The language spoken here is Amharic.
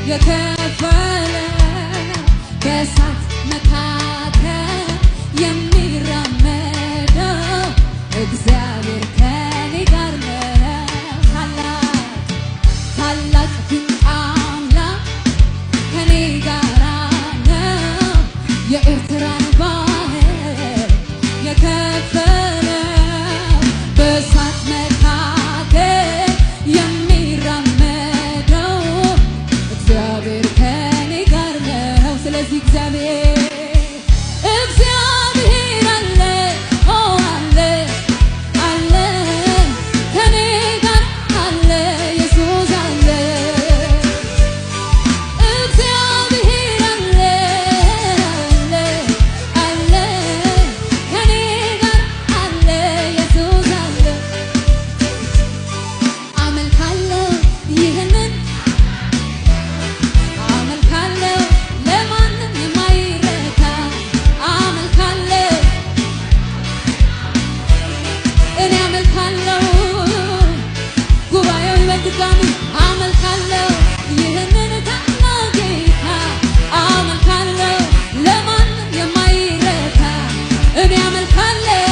የከፈለ በእሳት መካከል የሚራመደው እግዚአብሔር ከኔ ጋር ነው። ታላቅ ድንቅ አምላክ ከኔ ጋር ነው። የኤርትራን ባህር የከፈለ በእሳት መካከል የሚራመደው እግዚአብሔር ከኔ ጋር ነው። ስለዚህ እግዚአብሔር አለ አለ ከኔ ጋር አለ ኢየሱስ አለ። እግዚአብሔር አለ አለ ከኔ ጋር አለ ኢየሱስ አለ። አመልካለሁ ይህንን አመልካለሁ ለማንም የማይረታ አመልካለሁ እኔ አመልካለሁ ጉባኤው በድጋሚ አመልካለሁ ይህንን ታላቅ ጌታ አመልካለሁ ለማንም የማይረታ እኔ አመልካለሁ